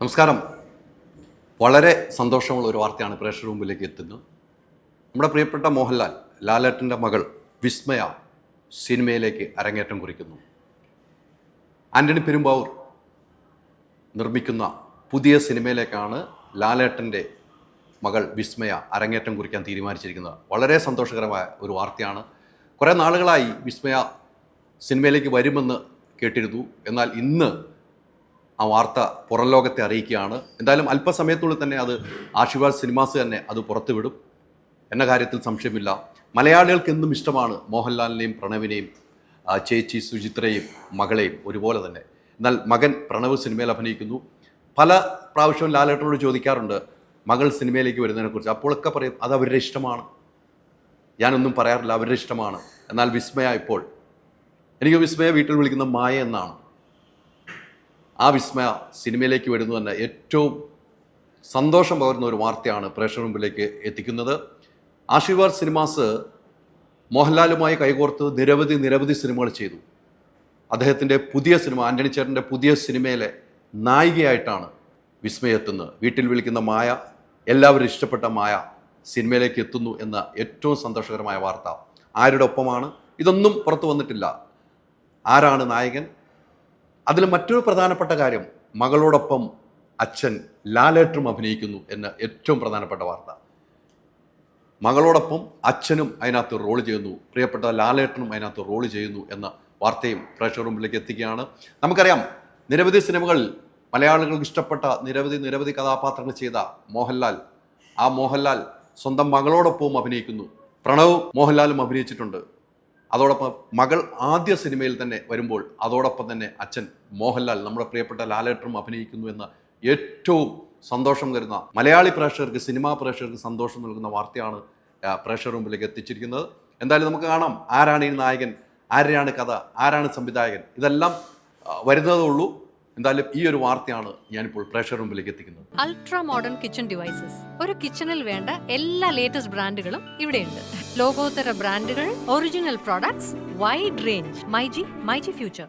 നമസ്കാരം. വളരെ സന്തോഷമുള്ള ഒരു വാർത്തയാണ് പ്രേക്ഷക മുമ്പിലേക്ക് എത്തുന്നത്. നമ്മുടെ പ്രിയപ്പെട്ട മോഹൻലാൽ, ലാലേട്ടൻ്റെ മകൾ വിസ്മയ സിനിമയിലേക്ക് അരങ്ങേറ്റം കുറിക്കുന്നു. ആൻ്റണി പെരുമ്പാവൂർ നിർമ്മിക്കുന്ന പുതിയ സിനിമയിലേക്കാണ് ലാലേട്ടൻ്റെ മകൾ വിസ്മയ അരങ്ങേറ്റം കുറിക്കാൻ തീരുമാനിച്ചിരിക്കുന്നത്. വളരെ സന്തോഷകരമായ ഒരു വാർത്തയാണ്. കുറേ നാളുകളായി വിസ്മയ സിനിമയിലേക്ക് വരുമെന്ന് കേട്ടിരുന്നു. എന്നാൽ ഇന്ന് ആ വാർത്ത പുറം ലോകത്തെ അറിയിക്കുകയാണ്. എന്തായാലും അല്പസമയത്തുള്ളിൽ തന്നെ അത് ആശീർവാദ് സിനിമാസ് തന്നെ അത് പുറത്തുവിടും എന്ന കാര്യത്തിൽ സംശയമില്ല. മലയാളികൾക്ക് എന്നും ഇഷ്ടമാണ് മോഹൻലാലിനെയും പ്രണവിനെയും, ചേച്ചി സുചിത്രയും മകളെയും ഒരുപോലെ തന്നെ. എന്നാൽ മകൻ പ്രണവ് സിനിമയിൽ അഭിനയിക്കുന്നു. പല പ്രാവശ്യവും ലാലേട്ടനോട് ചോദിക്കാറുണ്ട് മകൾ സിനിമയിലേക്ക് വരുന്നതിനെക്കുറിച്ച്. അപ്പോഴൊക്കെ പറയും അത് അവരുടെ ഇഷ്ടമാണ്, ഞാനൊന്നും പറയാറില്ല, അവരുടെ ഇഷ്ടമാണ്. എന്നാൽ വിസ്മയ ഇപ്പോൾ, എനിക്ക് വിസ്മയ വീട്ടിൽ വിളിക്കുന്ന മായ എന്നാണ്. ആ വിസ്മയ സിനിമയിലേക്ക് വരുന്നു തന്നെ ഏറ്റവും സന്തോഷം പകരുന്ന ഒരു വാർത്തയാണ് പ്രേക്ഷക മുമ്പിലേക്ക് എത്തിക്കുന്നത്. ആശീർവാദ് സിനിമാസ് മോഹൻലാലുമായി കൈകോർത്ത് നിരവധി സിനിമകൾ ചെയ്തു. അദ്ദേഹത്തിൻ്റെ പുതിയ സിനിമ, ആൻ്റണി ചേട്ടൻ്റെ പുതിയ സിനിമയിലെ നായികയായിട്ടാണ് വിസ്മയ എത്തുന്നത്. വീട്ടിൽ വിളിക്കുന്ന മായ, എല്ലാവരും ഇഷ്ടപ്പെട്ട മായ സിനിമയിലേക്ക് എത്തുന്നു എന്ന ഏറ്റവും സന്തോഷകരമായ വാർത്ത. ആരുടെ ഒപ്പമാണ്? ഇതൊന്നും പുറത്തു വന്നിട്ടില്ല. ആരാണ് നായകൻ? അതിൽ മറ്റൊരു പ്രധാനപ്പെട്ട കാര്യം, മകളോടൊപ്പം അച്ഛൻ ലാലേട്ടനും അഭിനയിക്കുന്നു എന്ന ഏറ്റവും പ്രധാനപ്പെട്ട വാർത്ത. മകളോടൊപ്പം അച്ഛനും അതിനകത്ത് റോൾ ചെയ്യുന്നു, പ്രിയപ്പെട്ട ലാലേട്ടനും അതിനകത്ത് റോൾ ചെയ്യുന്നു എന്ന വാർത്തയും പ്രേക്ഷകർ മുമ്പിലേക്ക് എത്തിക്കുകയാണ്. നമുക്കറിയാം, നിരവധി സിനിമകളിൽ മലയാളികൾക്ക് ഇഷ്ടപ്പെട്ട നിരവധി കഥാപാത്രങ്ങൾ ചെയ്ത മോഹൻലാൽ, ആ മോഹൻലാൽ സ്വന്തം മകളോടൊപ്പവും അഭിനയിക്കുന്നു. പ്രണവ് മോഹൻലാലും അഭിനയിച്ചിട്ടുണ്ട്. അതോടൊപ്പം മകൾ ആദ്യ സിനിമയിൽ തന്നെ വരുമ്പോൾ അതോടൊപ്പം തന്നെ അച്ഛൻ മോഹൻലാൽ, നമ്മുടെ പ്രിയപ്പെട്ട ലാലേട്ടനും അഭിനയിക്കുന്നു എന്ന ഏറ്റവും സന്തോഷം തരുന്ന, മലയാളി പ്രേക്ഷകർക്ക്, സിനിമാ പ്രേക്ഷകർക്ക് സന്തോഷം നൽകുന്ന വാർത്തയാണ് പ്രേക്ഷകർ മുമ്പിലേക്ക് എത്തിച്ചിരിക്കുന്നത്. എന്തായാലും നമുക്ക് കാണാം ആരാണ് ഈ നായകൻ, ആരെയാണ് കഥ, ആരാണ് സംവിധായകൻ, ഇതെല്ലാം വരുന്നതേ ഉള്ളൂ. എന്തായാലും ഈ ഒരു വാർത്തയാണ് ഞാനിപ്പോൾ പ്രേക്ഷകർ മുമ്പിലേക്ക് എത്തിക്കുന്നത്. അൾട്രാ മോഡേൺ കിച്ചൺ ഡിവൈസസ്, ഒരു കിച്ചണിൽ വേണ്ട എല്ലാ ലേറ്റസ്റ്റ് ബ്രാൻഡുകളും ഇവിടെയുണ്ട്. ലോകോത്തര ബ്രാൻഡുകൾ, original products, wide range. MyG future.